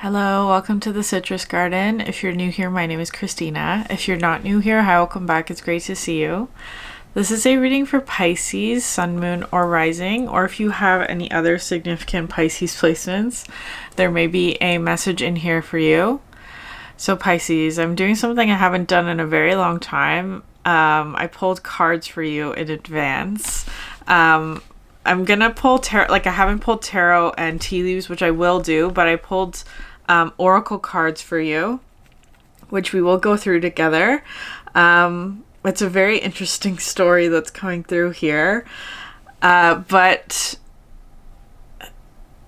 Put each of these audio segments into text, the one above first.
Hello, welcome to the Citrus Garden. If you're new here, my name is Christina. If you're not new here, hi, welcome back. It's great to see you. This is a reading for Pisces, Sun, Moon, or Rising, or if you have any other significant Pisces placements, there may be a message in here for you. So Pisces, I'm doing something I haven't done in a very long time. I pulled cards for you in advance. I'm gonna pull tarot, like I haven't pulled tarot and tea leaves, which I will do, but I pulled oracle cards for you, which we will go through together. It's a very interesting story that's coming through here. But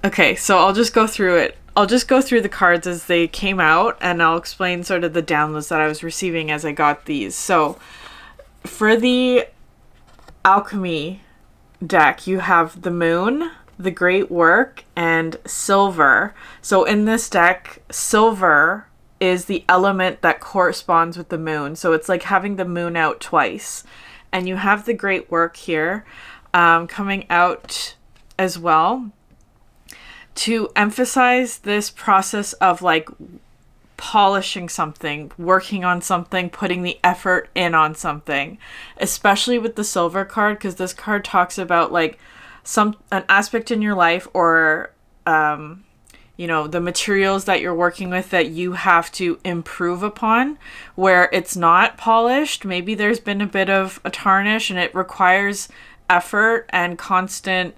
okay, so I'll just go through it. I'll just go through the cards as they came out, and I'll explain sort of the downloads that I was receiving as I got these. So for the Alchemy deck, you have the Moon, the Great Work, and Silver. So in this deck, Silver is the element that corresponds with the Moon. So it's like having the Moon out twice. And you have the Great Work here coming out as well to emphasize this process of like polishing something, working on something, putting the effort in on something, especially with the Silver card, because this card talks about like an aspect in your life, or the materials that you're working with that you have to improve upon, where it's not polished. Maybe there's been a bit of a tarnish and it requires effort and constant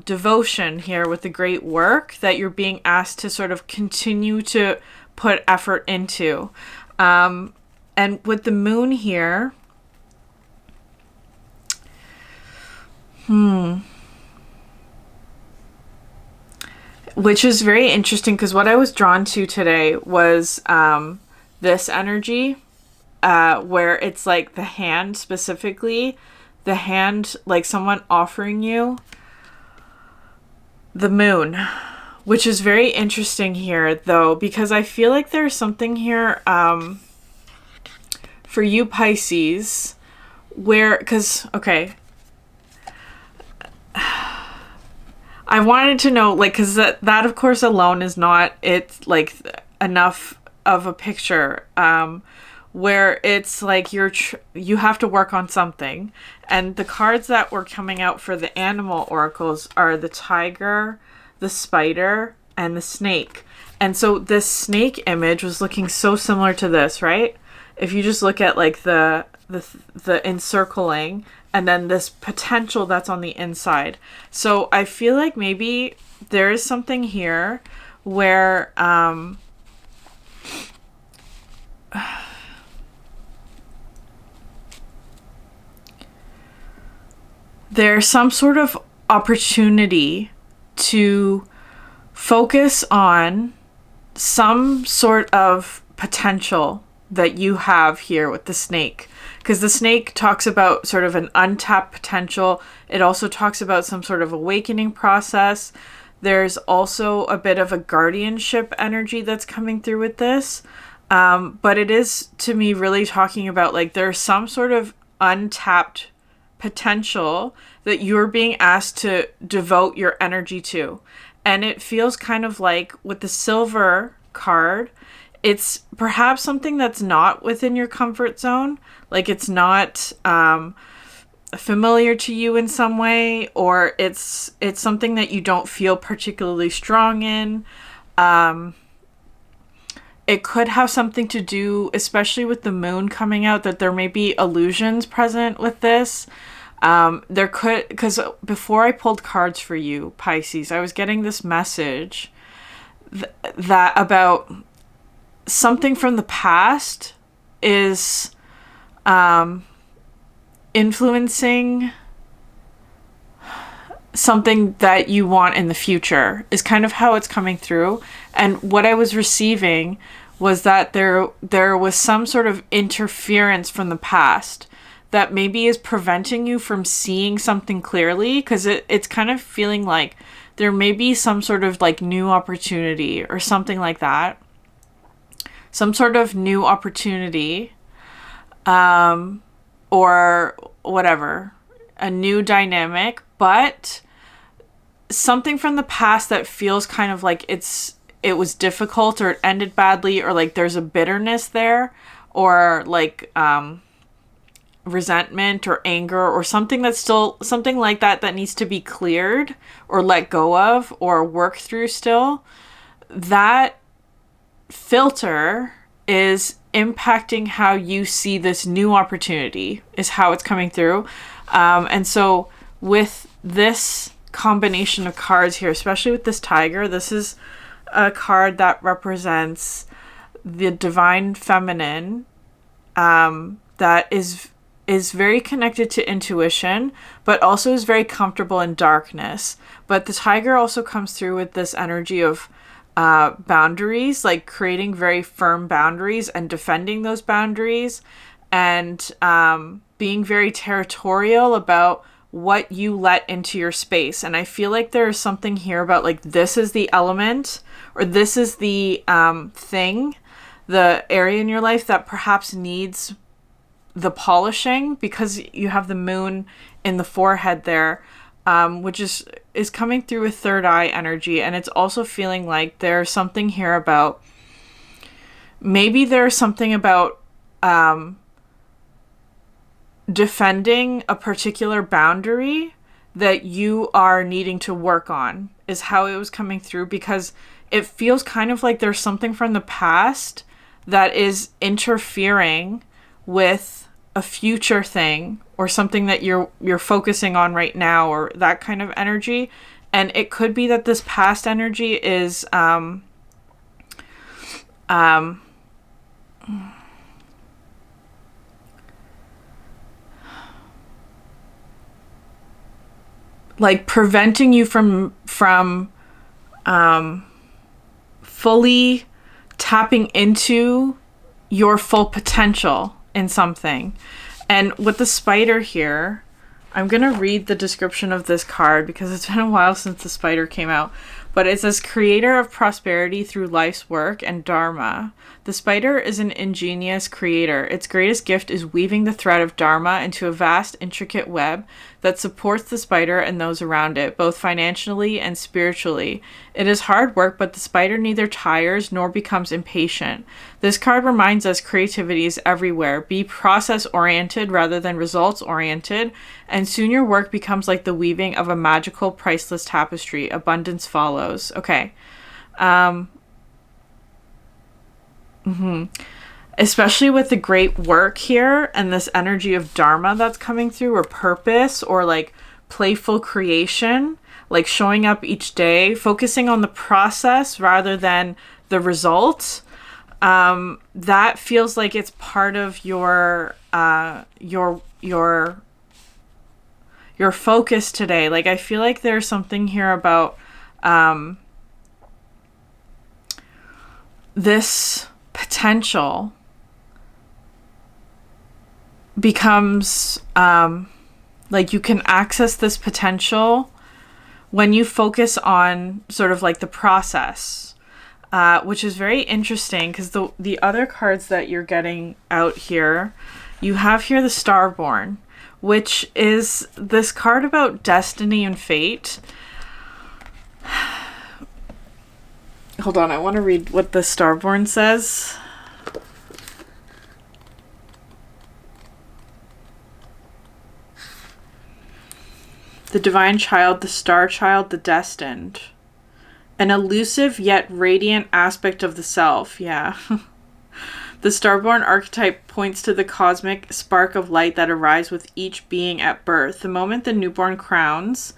devotion here with the Great Work that you're being asked to sort of continue to put effort into. And with the Moon here, which is very interesting, because what I was drawn to today was this energy, where it's like the hand, specifically the hand, like someone offering you the Moon, which is very interesting here, though, because I feel like there's something here for you Pisces, where, okay, I wanted to know, like, because that of course alone is not, it's like enough of a picture, where it's like you have to work on something. And the cards that were coming out for the animal oracles are the tiger, the spider, and the snake. And so this snake image was looking so similar to this, right? If you just look at like the encircling, and then this potential that's on the inside. So I feel like maybe there is something here where there's some sort of opportunity to focus on some sort of potential that you have here with the snake. Because the snake talks about sort of an untapped potential. It also talks about some sort of awakening process. There's also a bit of a guardianship energy that's coming through with this. But it is, to me, really talking about like there's some sort of untapped potential that you're being asked to devote your energy to. And it feels kind of like with the Silver card, it's perhaps something that's not within your comfort zone. Like it's not familiar to you in some way, or it's something that you don't feel particularly strong in. It could have something to do, especially with the Moon coming out, that there may be illusions present with this. There could, because before I pulled cards for you, Pisces, I was getting this message that about something from the past is influencing something that you want in the future, is kind of how it's coming through. And what I was receiving was that there was some sort of interference from the past that maybe is preventing you from seeing something clearly, because it's kind of feeling like there may be some sort of like new opportunity or something like that. Some sort of new opportunity, or whatever, a new dynamic, but something from the past that feels kind of like it's it was difficult or it ended badly, or like there's a bitterness there, or like resentment or anger or something that's still something like that needs to be cleared or let go of or work through still, that filter is impacting how you see this new opportunity, is how it's coming through. And so with this combination of cards here, especially with this tiger, this is a card that represents the divine feminine, that is very connected to intuition, but also is very comfortable in darkness. But the tiger also comes through with this energy of boundaries, like creating very firm boundaries and defending those boundaries, and being very territorial about what you let into your space. And I feel like there's something here about like, this is the element, or this is the thing, the area in your life that perhaps needs the polishing, because you have the moon in the forehead there, which is coming through with third eye energy. And it's also feeling like there's something here about, maybe there's something about defending a particular boundary that you are needing to work on, is how it was coming through, because it feels kind of like there's something from the past that is interfering with a future thing, or something that you're focusing on right now, or that kind of energy. And it could be that this past energy is like preventing you from fully tapping into your full potential in something. And with the spider here, I'm going to read the description of this card because it's been a while since the spider came out. But it says, creator of prosperity through life's work and dharma. The spider is an ingenious creator. Its greatest gift is weaving the thread of dharma into a vast, intricate web that supports the spider and those around it, both financially and spiritually. It is hard work, but the spider neither tires nor becomes impatient. This card reminds us creativity is everywhere. Be process-oriented rather than results-oriented, and soon your work becomes like the weaving of a magical, priceless tapestry. Abundance follows. Okay. Especially with the great work here and this energy of dharma that's coming through, or purpose, or like playful creation, like showing up each day, focusing on the process rather than the results. That feels like it's part of your focus today. Like, I feel like there's something here about this potential becomes like you can access this potential when you focus on sort of like the process, which is very interesting because the other cards that you're getting out here, you have here the Starborn, which is this card about destiny and fate. Hold on, I want to read what the Starborn says. The divine child, the star child, the destined. An elusive yet radiant aspect of the self, yeah. The Starborn archetype points to the cosmic spark of light that arrives with each being at birth. The moment the newborn crowns,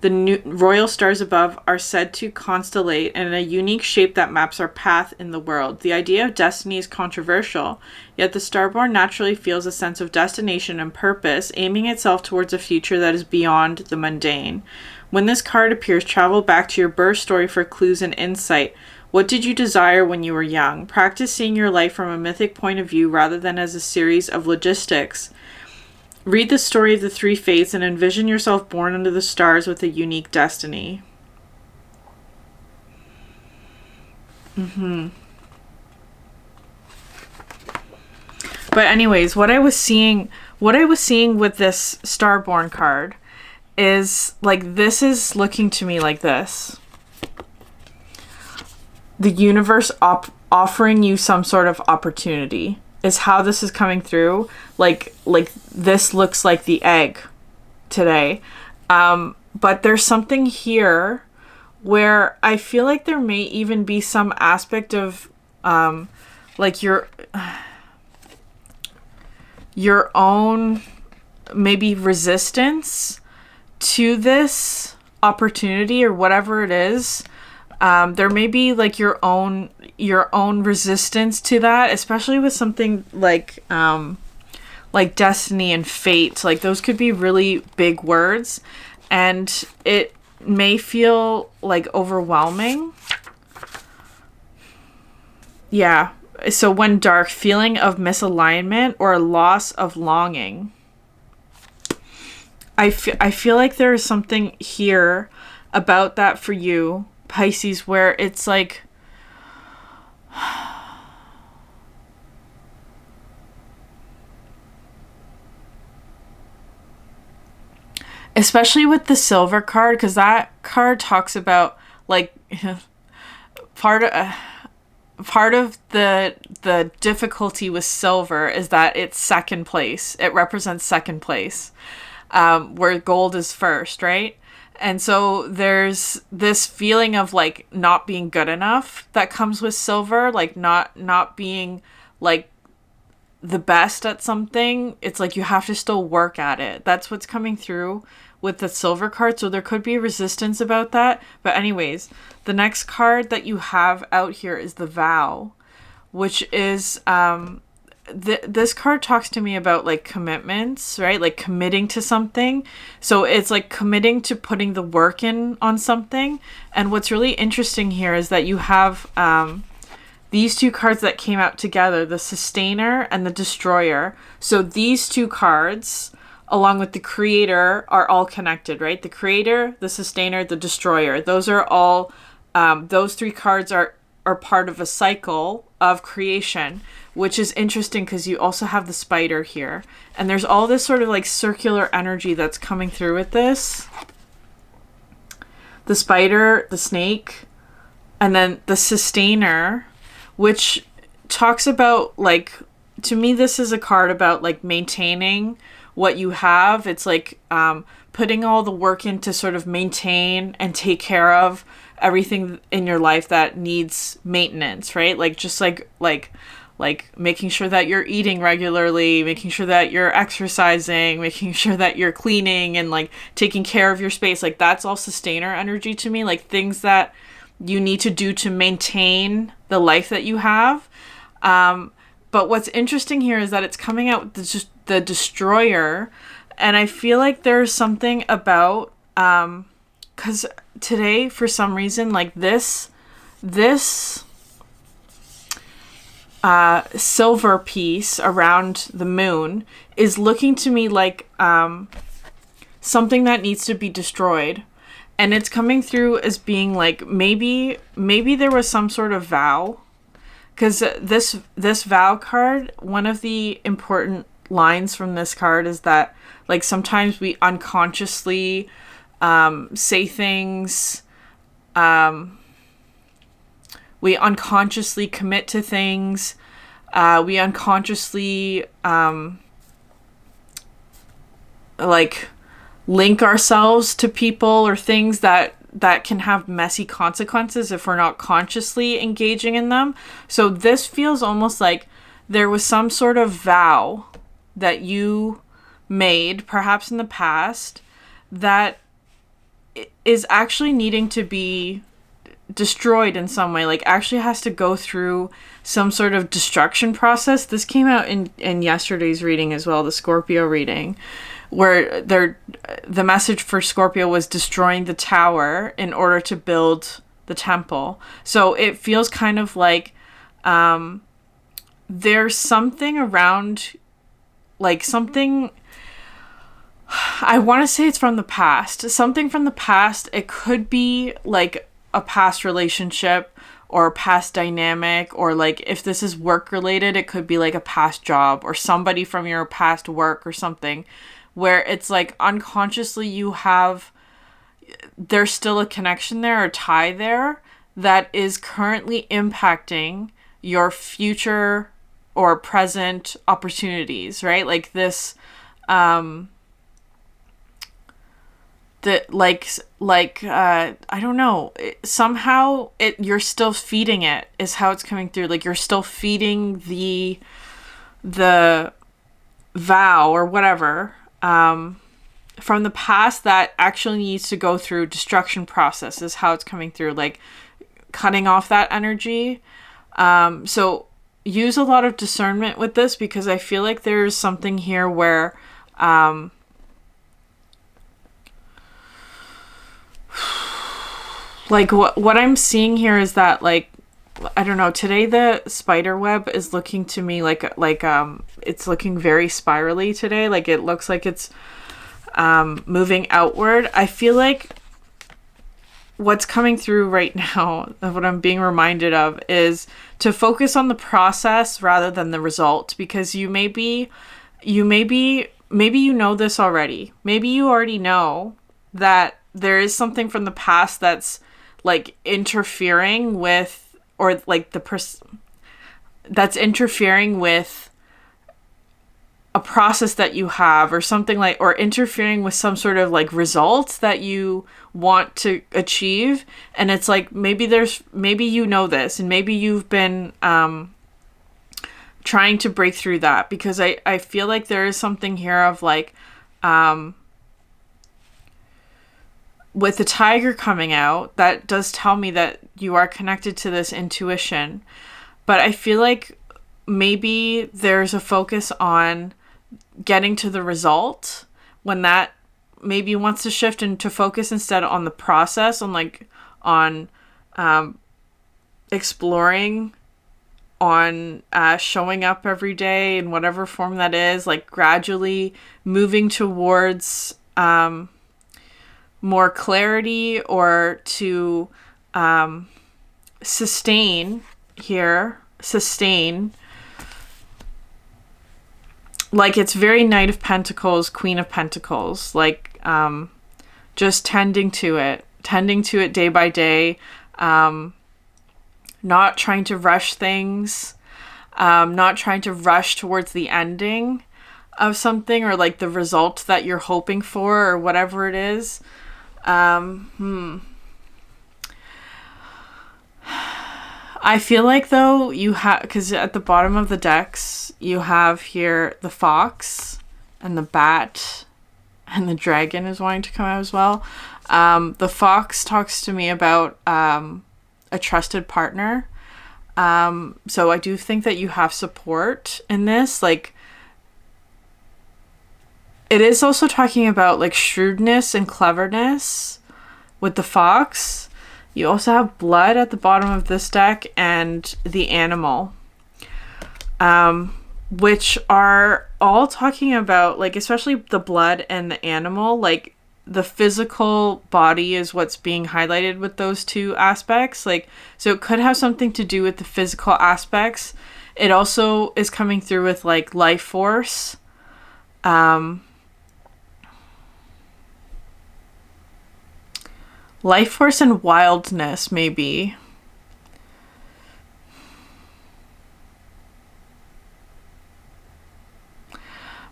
the new royal stars above are said to constellate in a unique shape that maps our path in the world. The idea of destiny is controversial, yet the Starborn naturally feels a sense of destination and purpose, aiming itself towards a future that is beyond the mundane. When this card appears, travel back to your birth story for clues and insight. What did you desire when you were young? Practice seeing your life from a mythic point of view rather than as a series of logistics. Read the story of the three fates and envision yourself born under the stars with a unique destiny. But anyways, what I was seeing with this Starborn card is like, this is looking to me like this. the universe offering you some sort of opportunity is how this is coming through. Like this looks like the egg today. But there's something here where I feel like there may even be some aspect of like your own maybe resistance to this opportunity or whatever it is. There may be like your own resistance to that, especially with something like destiny and fate. Like those could be really big words, and it may feel like overwhelming. Yeah. So when dark, feeling of misalignment or loss of longing. I feel like there is something here about that for you, Pisces, where it's like especially with the silver card, because that card talks about like part of the difficulty with silver is that it's second place. It represents second place, where gold is first, right? And so there's this feeling of like not being good enough that comes with silver, like not being like the best at something. It's like you have to still work at it. That's what's coming through with the silver card. So there could be resistance about that. But anyways, the next card that you have out here is the vow, which is this card talks to me about like commitments, right? Like committing to something. So it's like committing to putting the work in on something. And what's really interesting here is that you have these two cards that came out together, the Sustainer and the Destroyer. So these two cards, along with the Creator, are all connected, right? The Creator, the Sustainer, the Destroyer. Those are all, those three cards are part of a cycle of creation, which is interesting because you also have the Spider here. And there's all this sort of like circular energy that's coming through with this. The Spider, the Snake, and then the Sustainer, which talks about like, to me, this is a card about like maintaining what you have. It's like putting all the work in to sort of maintain and take care of everything in your life that needs maintenance, right? Like just like making sure that you're eating regularly, making sure that you're exercising, making sure that you're cleaning and like taking care of your space. Like that's all Sustainer energy to me, like things that you need to do to maintain the life that you have. But what's interesting here is that it's coming out with the Destroyer. And I feel like there's something about, because today, for some reason, like this silver piece around the moon is looking to me like something that needs to be destroyed. And it's coming through as being like maybe there was some sort of vow, because this vow card, one of the important lines from this card is that like sometimes we unconsciously say things, we unconsciously commit to things, we unconsciously like link ourselves to people or things that can have messy consequences if we're not consciously engaging in them. So this feels almost like there was some sort of vow that you made, perhaps in the past, that is actually needing to be destroyed in some way, like actually has to go through some sort of destruction process. This came out in yesterday's reading as well, the Scorpio reading, where the message for Scorpio was destroying the tower in order to build the temple. So it feels kind of like there's something around, like something, I want to say it's from the past. Something from the past. It could be like a past relationship or a past dynamic, or like if this is work related, it could be like a past job or somebody from your past work or something, where it's like unconsciously there's still a connection there or tie there that is currently impacting your future or present opportunities, right? Like this, that I don't know, somehow you're still feeding it, is how it's coming through. Like you're still feeding the vow or whatever from the past that actually needs to go through destruction process, is how it's coming through, like cutting off that energy. So use a lot of discernment with this, because I feel like there's something here where like what I'm seeing here is that, like, I don't know, today the spider web is looking to me like it's looking very spirally today. Like it looks like it's moving outward. I feel like what's coming through right now, what I'm being reminded of, is to focus on the process rather than the result, because maybe you know this already. Maybe you already know that there is something from the past that's like interfering with, or like that's interfering with a process that you have, or something like, or interfering with some sort of like result that you want to achieve. And it's like, maybe you know this, and maybe you've been trying to break through that, because I feel like there is something here of like, with the tiger coming out, that does tell me that you are connected to this intuition. But I feel like maybe there's a focus on getting to the result, when that maybe wants to shift into focus instead on the process, on exploring, on showing up every day in whatever form that is, like gradually moving towards more clarity, or to sustain. Like it's very Knight of Pentacles, Queen of Pentacles, like just tending to it day by day, not trying to rush things, not trying to rush towards the ending of something, or like the result that you're hoping for, or whatever it is. I feel like, though, you have, because at the bottom of the decks you have here the fox and the bat, and the dragon is wanting to come out as well. The fox talks to me about a trusted partner. So I do think that you have support in this. Like, it is also talking about like shrewdness and cleverness with the fox. You also have blood at the bottom of this deck, and the animal, which are all talking about, like, especially the blood and the animal, like the physical body is what's being highlighted with those two aspects. Like, so it could have something to do with the physical aspects. It also is coming through with like life force. Life force and wildness, maybe.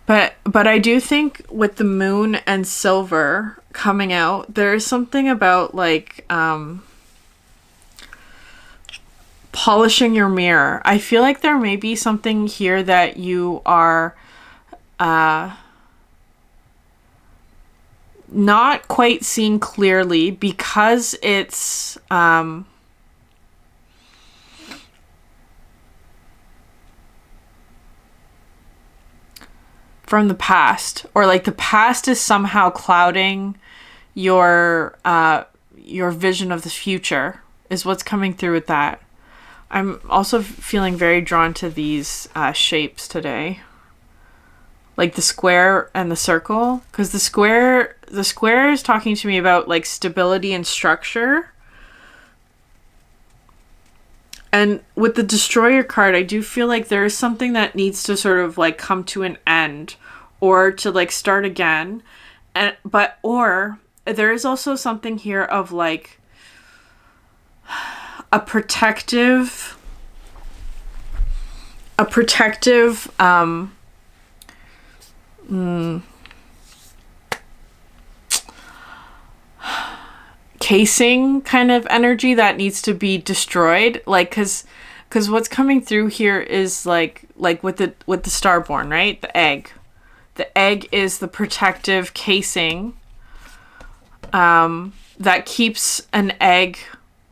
But I do think with the moon and silver coming out, there's something about like polishing your mirror. I feel like there may be something here that you are not quite seeing clearly, because it's from the past, or like the past is somehow clouding your vision of the future, is what's coming through with that. I'm also feeling very drawn to these shapes today, like the square and the circle, because the square is talking to me about like stability and structure. And with the Destroyer card, I do feel like there is something that needs to sort of like come to an end, or to like start again. Or there is also something here of like, a protective casing kind of energy that needs to be destroyed, like because what's coming through here is like with the starborn, right? The egg is the protective casing that keeps an egg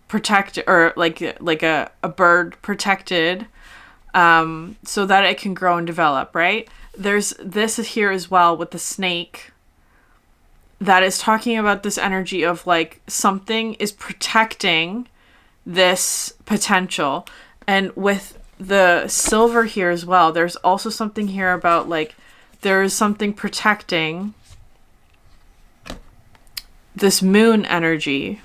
protected, or like a bird protected, so that it can grow and develop, right? There's this here as well with the snake that is talking about this energy of like something is protecting this potential. And with the silver here as well, there's also something here about like there is something protecting this moon energy.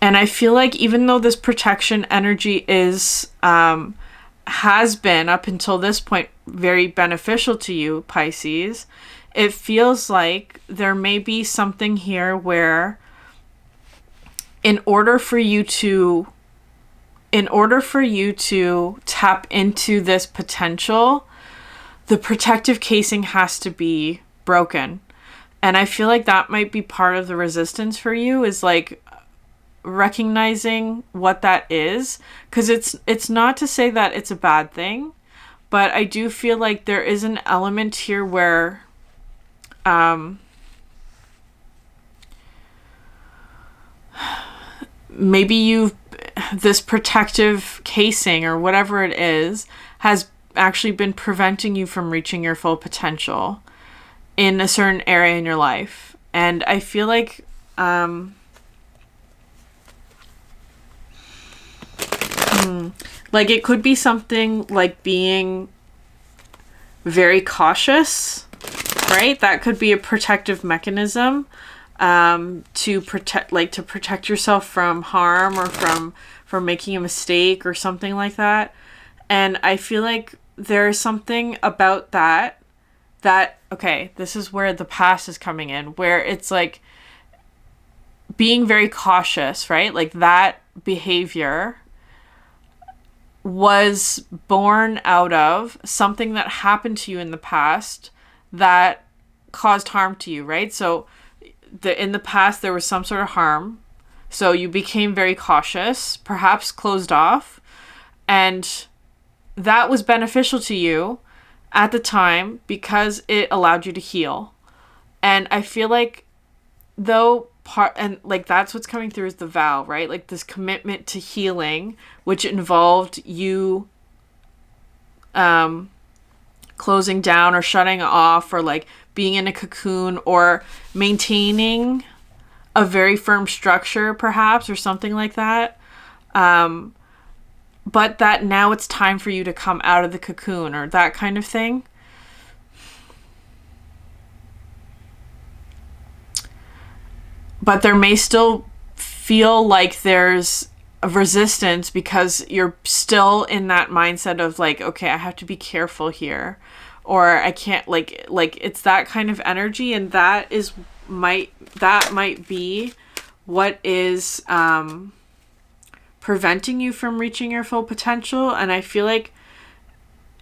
And I feel like even though this protection energy is has been up until this point very beneficial to you, Pisces, it feels like there may be something here where in order for you to tap into this potential, the protective casing has to be broken. And I feel like that might be part of the resistance for you, is like recognizing what that is, because it's not to say that it's a bad thing, but I do feel like there is an element here where maybe this protective casing or whatever it is has actually been preventing you from reaching your full potential in a certain area in your life. And I feel like like it could be something like being very cautious, right? That could be a protective mechanism to protect yourself from harm or from making a mistake or something like that. And I feel like there's something about that okay, this is where the past is coming in, where it's like being very cautious, right? Like that behavior was born out of something that happened to you in the past that caused harm to you, right? So in the past there was some sort of harm, so you became very cautious, perhaps closed off, and that was beneficial to you at the time because it allowed you to heal. And I feel like that's what's coming through is the vow, right? Like this commitment to healing, which involved you closing down or shutting off, or like being in a cocoon, or maintaining a very firm structure perhaps, or something like that. But that now it's time for you to come out of the cocoon, or that kind of thing. But there may still feel like there's a resistance because you're still in that mindset of like, okay, I have to be careful here, or I can't like it's that kind of energy. And that might be what is preventing you from reaching your full potential. And I feel like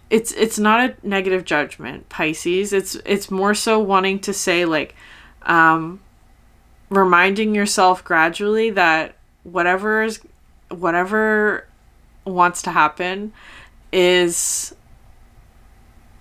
it's not a negative judgment, Pisces. It's more so wanting to say like reminding yourself gradually that whatever wants to happen is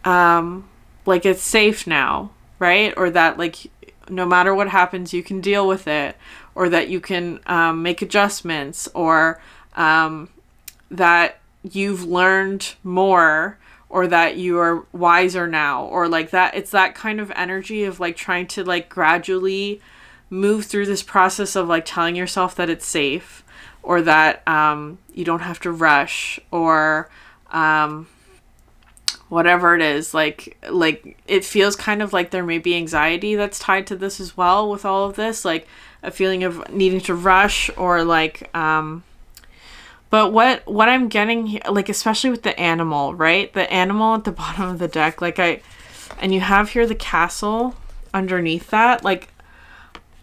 like it's safe now, right? Or that like no matter what happens you can deal with it, or that you can make adjustments, or that you've learned more, or that you are wiser now, or like that. It's that kind of energy of like trying to like gradually move through this process of like telling yourself that it's safe, or that you don't have to rush, or whatever it is. Like it feels kind of like there may be anxiety that's tied to this as well with all of this, like a feeling of needing to rush, or like but what I'm getting here, like especially with the animal, right? The animal at the bottom of the deck, and you have here the castle underneath that, like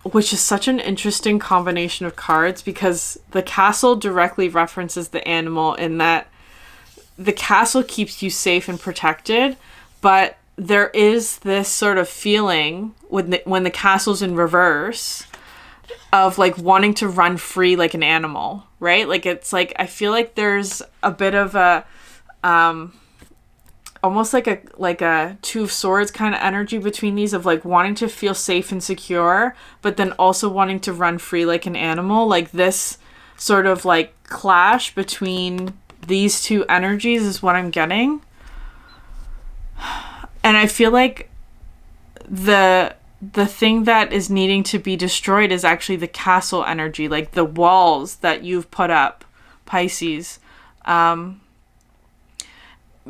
which is such an interesting combination of cards, because the castle directly references the animal in that the castle keeps you safe and protected, but there is this sort of feeling when the castle's in reverse of like wanting to run free like an animal, right? Like it's like, I feel like there's a bit of a almost like a Two of Swords kind of energy between these, of like wanting to feel safe and secure, but then also wanting to run free like an animal. Like this sort of like clash between these two energies is what I'm getting. And I feel like the thing that is needing to be destroyed is actually the castle energy, like the walls that you've put up, Pisces.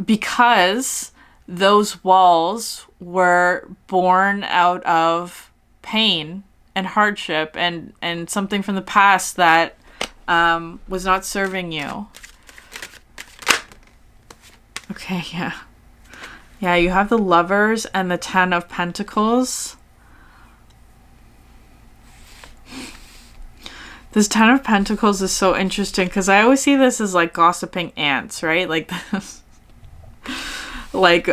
Because those walls were born out of pain and hardship and something from the past that was not serving you. Okay, yeah. Yeah, you have the Lovers and the Ten of Pentacles. This Ten of Pentacles is so interesting because I always see this as like gossiping ants, right? Like this. Like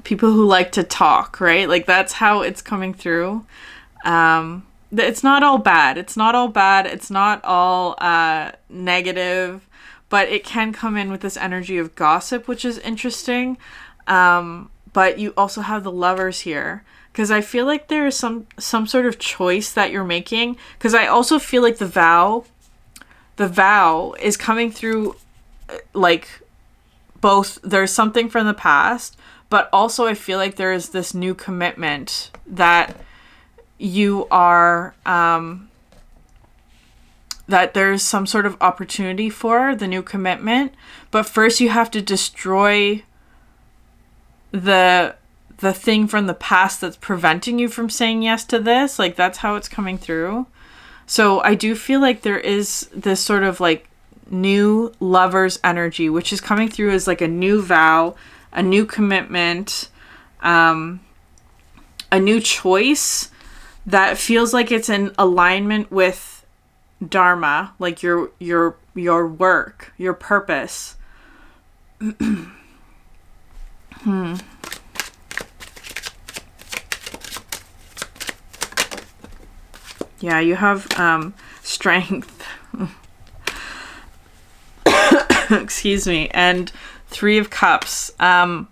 people who like to talk, right? Like that's how it's coming through. It's not all bad. It's not all negative, but it can come in with this energy of gossip, which is interesting. But you also have the Lovers here, because I feel like there is some sort of choice that you're making, because I also feel like the vow is coming through, like both there's something from the past, but also I feel like there is this new commitment that you are, that there's some sort of opportunity for the new commitment. But first you have to destroy the thing from the past that's preventing you from saying yes to this. Like that's how it's coming through. So I do feel like there is this sort of like new Lovers energy, which is coming through as like a new vow, a new commitment, a new choice that feels like it's in alignment with Dharma, like your work, your purpose. Yeah, you have strength. Excuse me. And Three of Cups. Okay,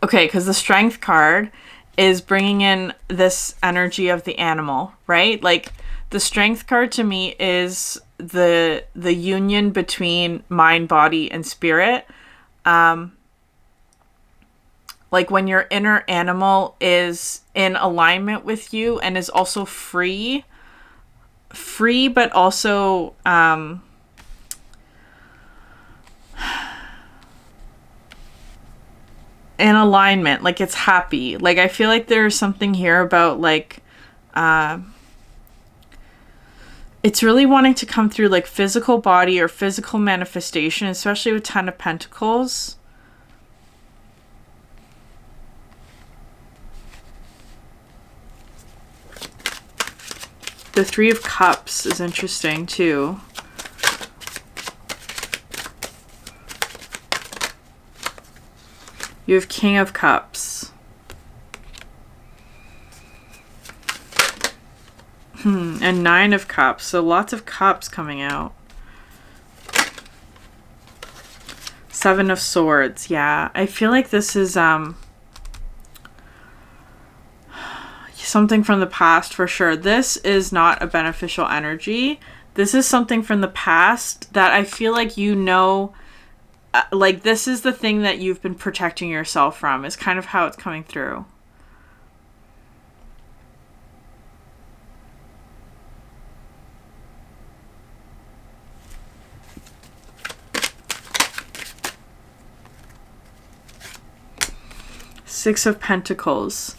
because the Strength card is bringing in this energy of the animal, right? Like the Strength card to me is the union between mind, body, and spirit. Like when your inner animal is in alignment with you and is also free, but also in alignment, like it's happy. Like I feel like there's something here about like it's really wanting to come through like physical body or physical manifestation, especially with Ten of Pentacles. The Three of Cups is interesting too. You have King of Cups. And Nine of Cups. So lots of cups coming out. Seven of Swords. Yeah, I feel like this is something from the past for sure. This is not a beneficial energy. This is something from the past that I feel like like this is the thing that you've been protecting yourself from, is kind of how it's coming through. Six of Pentacles.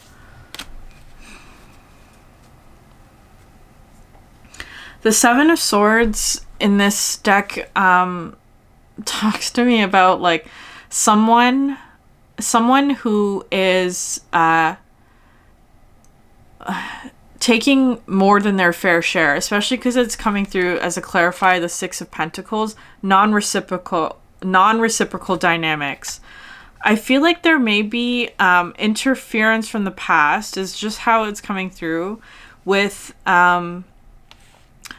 The Seven of Swords in this deck talks to me about like someone who is taking more than their fair share, especially because it's coming through as a clarify the Six of Pentacles, non-reciprocal dynamics. I feel like there may be interference from the past is just how it's coming through with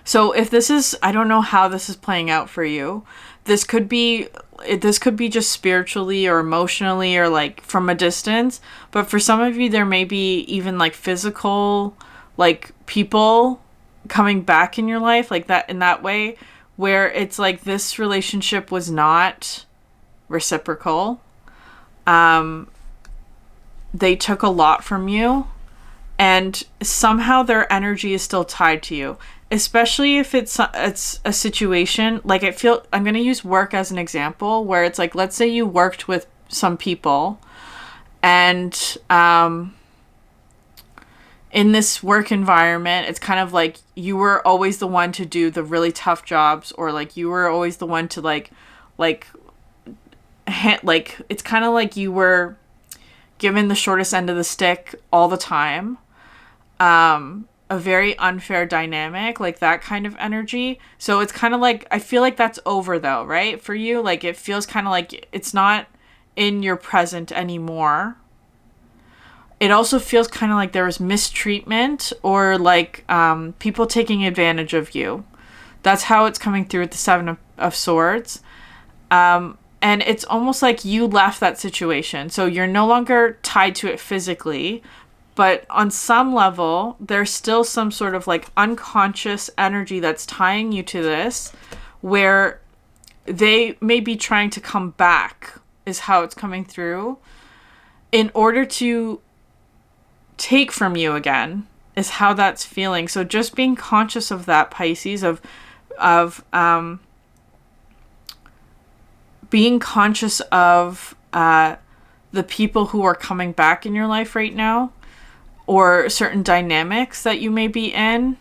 so if this is, I don't know how this is playing out for you. This could be just spiritually or emotionally or like from a distance, but for some of you there may be even like physical, like people coming back in your life like that, in that way, where it's like this relationship was not reciprocal. They took a lot from you, and somehow their energy is still tied to you, especially if it's a situation like I'm going to use work as an example, where it's like, let's say you worked with some people and in this work environment, it's kind of like you were always the one to do the really tough jobs, or like you were always the one to like it's kind of like you were given the shortest end of the stick all the time. A very unfair dynamic, like that kind of energy. So it's kind of like, I feel like that's over though, right? For you, like it feels kind of like it's not in your present anymore. It also feels kind of like there was mistreatment or like people taking advantage of you. That's how it's coming through with the Seven of Swords. And it's almost like you left that situation. So you're no longer tied to it physically, but on some level, there's still some sort of like unconscious energy that's tying you to this, where they may be trying to come back, is how it's coming through, in order to take from you again, is how that's feeling. So just being conscious of that, Pisces, of being conscious of the people who are coming back in your life right now, or certain dynamics that you may be in.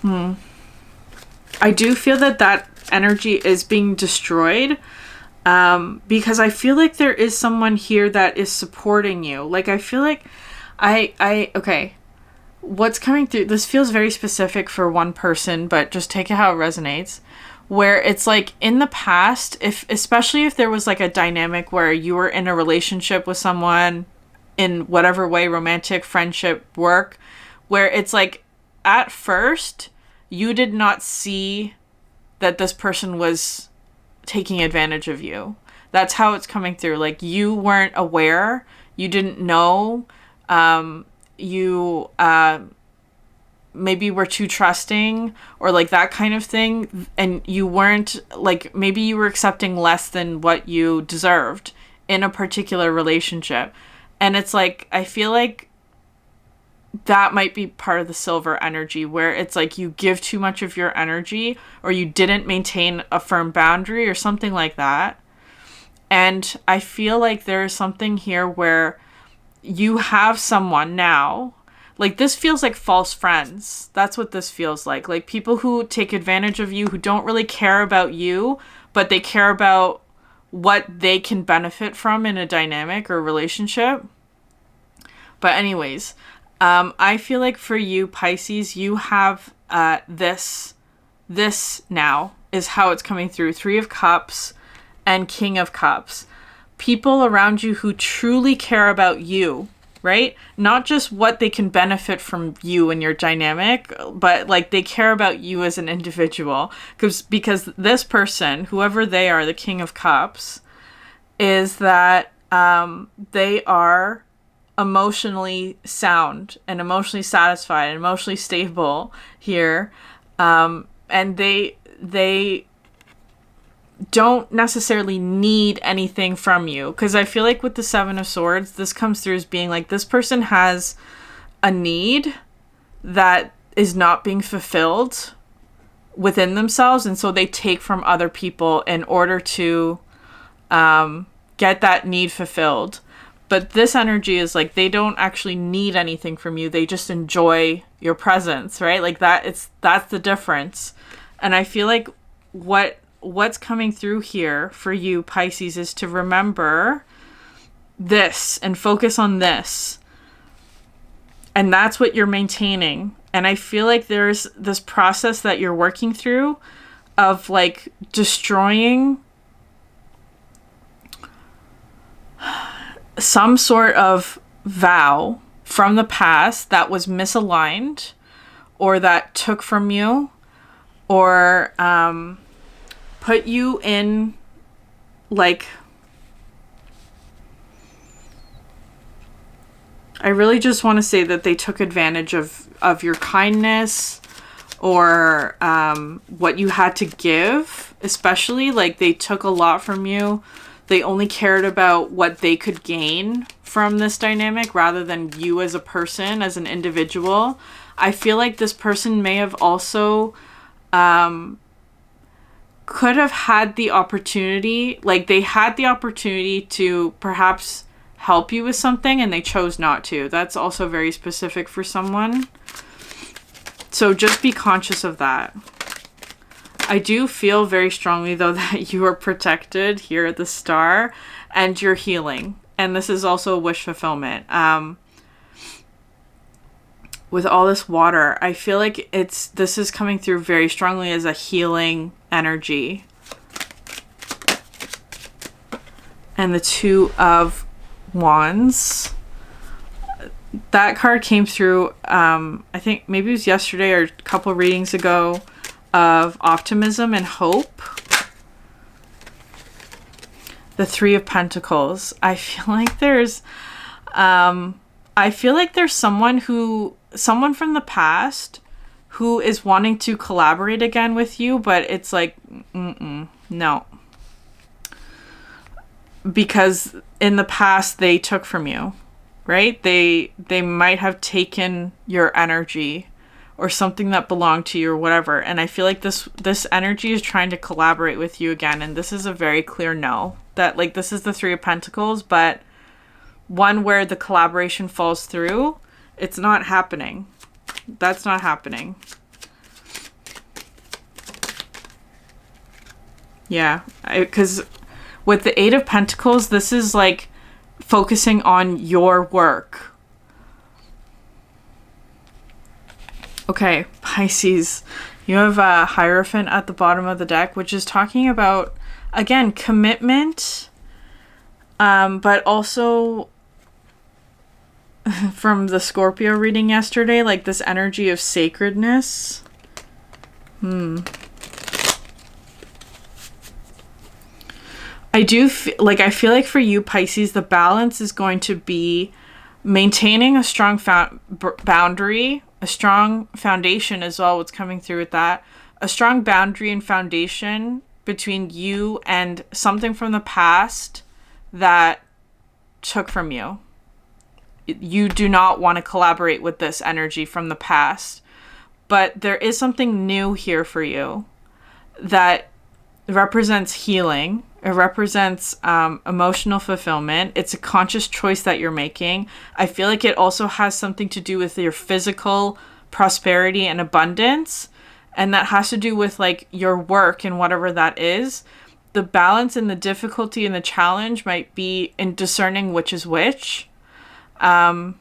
I do feel that energy is being destroyed, because I feel like there is someone here that is supporting you. Like, I feel like okay, what's coming through, this feels very specific for one person, but just take it how it resonates, where it's like in the past, especially if there was like a dynamic where you were in a relationship with someone in whatever way, romantic, friendship, work, where it's like at first you did not see that this person was taking advantage of you. That's how it's coming through. Like, you weren't aware, you didn't know, you maybe were too trusting, or like that kind of thing, and you weren't, like, maybe you were accepting less than what you deserved in a particular relationship. And it's like, I feel like that might be part of the silver energy, where it's like you give too much of your energy, or you didn't maintain a firm boundary or something like that. And I feel like there is something here where you have someone now, like, this feels like false friends. That's what this feels like. Like, people who take advantage of you, who don't really care about you, but they care about what they can benefit from in a dynamic or relationship. But anyways, I feel like for you, Pisces, you have this now is how it's coming through. 3 of Cups and King of Cups. People around you who truly care about you, right? Not just what they can benefit from you and your dynamic, but like they care about you as an individual. Because this person, whoever they are, the King of Cups, is that they are emotionally sound and emotionally satisfied and emotionally stable here. And they don't necessarily need anything from you, because I feel like with the 7 of Swords, this comes through as being like, this person has a need that is not being fulfilled within themselves, and so they take from other people in order to get that need fulfilled. But this energy is like, they don't actually need anything from you, they just enjoy your presence, right? Like, that's the difference. And I feel like what what's coming through here for you, Pisces, is to remember this and focus on this. And that's what you're maintaining. And I feel like there's this process that you're working through of like destroying some sort of vow from the past that was misaligned or that took from you or put you in like, I really just want to say that they took advantage of your kindness or what you had to give, especially like they took a lot from you. They only cared about what they could gain from this dynamic rather than you as a person, as an individual. I feel like this person may have also could have had the opportunity, like they had the opportunity to perhaps help you with something and they chose not to. That's also very specific for someone. So just be conscious of that. I do feel very strongly though that you are protected here at the star and you're healing. And this is also a wish fulfillment. With all this water, I feel like this is coming through very strongly as a healing energy. And the Two of Wands. That card came through, I think maybe it was yesterday or a couple readings ago, of optimism and hope. The Three of Pentacles. I feel like there's someone from the past who is wanting to collaborate again with you, but it's like, no. Because in the past they took from you, right? They might have taken your energy or something that belonged to you or whatever. And I feel like this energy is trying to collaborate with you again. And this is a very clear no. That like this is the Three of Pentacles, but one where the collaboration falls through, it's not happening. That's not happening. Yeah, because with the Eight of Pentacles, this is like focusing on your work. Okay, Pisces, you have a Hierophant at the bottom of the deck, which is talking about, again, commitment, but also from the Scorpio reading yesterday, like this energy of sacredness. I feel like for you, Pisces, the balance is going to be maintaining a strong boundary, a strong foundation as well. What's coming through with that? A strong boundary and foundation between you and something from the past that took from you. You do not want to collaborate with this energy from the past. But there is something new here for you that represents healing. It represents emotional fulfillment. It's a conscious choice that you're making. I feel like it also has something to do with your physical prosperity and abundance. And that has to do with like your work and whatever that is. The balance and the difficulty and the challenge might be in discerning which is which. And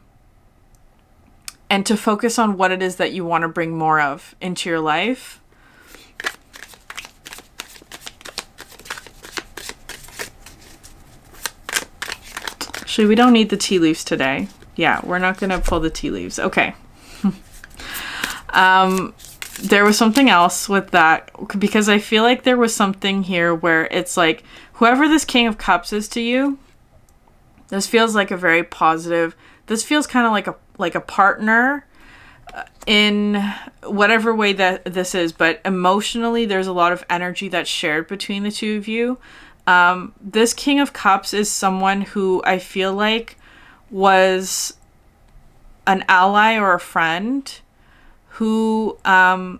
to focus on what it is that you want to bring more of into your life. Actually, we don't need the tea leaves today. Yeah, we're not going to pull the tea leaves. Okay. There was something else with that, because I feel like there was something here where it's like, whoever this King of Cups is to you, this feels like a very positive, this feels kind of like a partner in whatever way that this is, but emotionally there's a lot of energy that's shared between the two of you. This King of Cups is someone who I feel like was an ally or a friend who can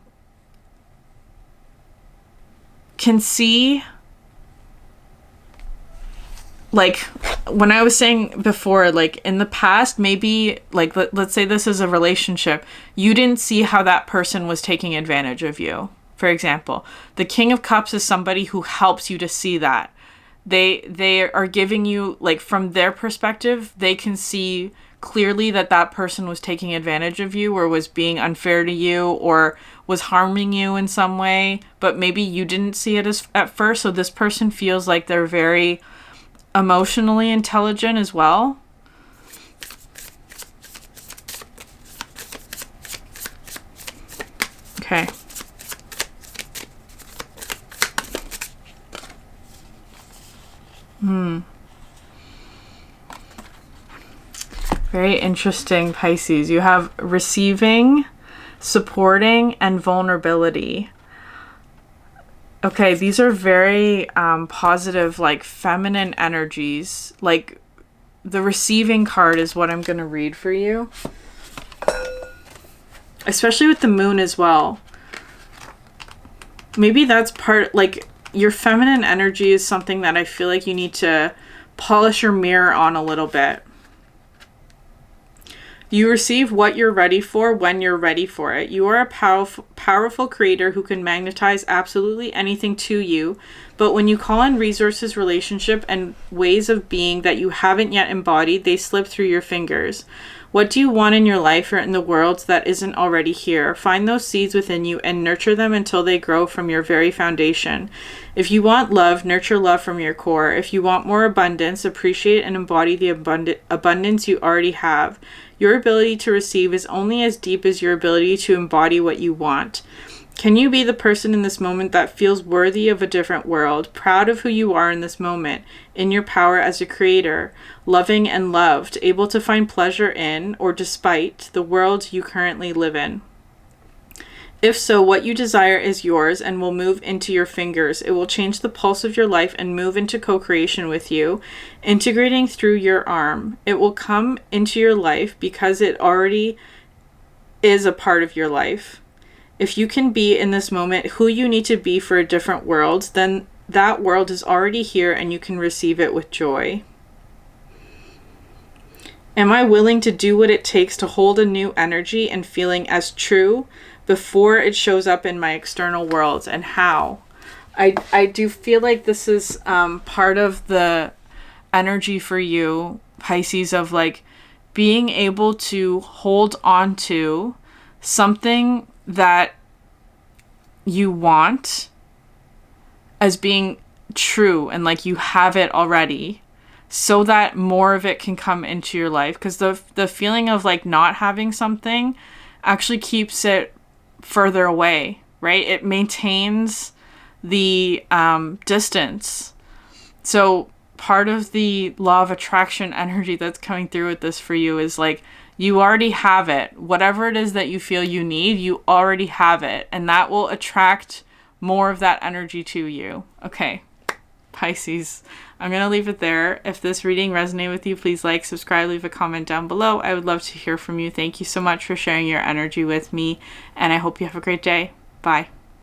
see, like when I was saying before, like in the past, maybe like let's say this is a relationship, you didn't see how that person was taking advantage of you for example. The King of Cups is somebody who helps you to see that. They are giving you, like, from their perspective, they can see clearly that that person was taking advantage of you or was being unfair to you or was harming you in some way, but maybe you didn't see it as at first. So this person feels like they're very emotionally intelligent as well. Okay. Very interesting, Pisces. You have receiving, supporting, and vulnerability. Okay, these are very positive, like feminine energies. Like the receiving card is what I'm going to read for you. Especially with the moon as well. Maybe that's part, like, your feminine energy is something that I feel like you need to polish your mirror on a little bit. You receive what you're ready for when you're ready for it. You are a powerful creator who can magnetize absolutely anything to you. But when you call in resources, relationship, and ways of being that you haven't yet embodied, they slip through your fingers. What do you want in your life or in the world that isn't already here? Find those seeds within you and nurture them until they grow from your very foundation. If you want love, nurture love from your core. If you want more abundance, appreciate and embody the abundance you already have. Your ability to receive is only as deep as your ability to embody what you want. Can you be the person in this moment that feels worthy of a different world, proud of who you are in this moment, in your power as a creator, loving and loved, able to find pleasure in, or despite, the world you currently live in? If so, what you desire is yours and will move into your fingers. It will change the pulse of your life and move into co-creation with you, integrating through your arm. It will come into your life because it already is a part of your life. If you can be in this moment who you need to be for a different world, then that world is already here and you can receive it with joy. Am I willing to do what it takes to hold a new energy and feeling as true before it shows up in my external world, and how? I do feel like this is part of the energy for you, Pisces, of like being able to hold on to something that you want as being true and like you have it already, so that more of it can come into your life. Because the feeling of like not having something actually keeps it further away, right? It maintains the distance. So part of the law of attraction energy that's coming through with this for you is like, you already have it. Whatever it is that you feel you need, you already have it. And that will attract more of that energy to you. Okay, Pisces, I'm going to leave it there. If this reading resonated with you, please like, subscribe, leave a comment down below. I would love to hear from you. Thank you so much for sharing your energy with me, and I hope you have a great day. Bye.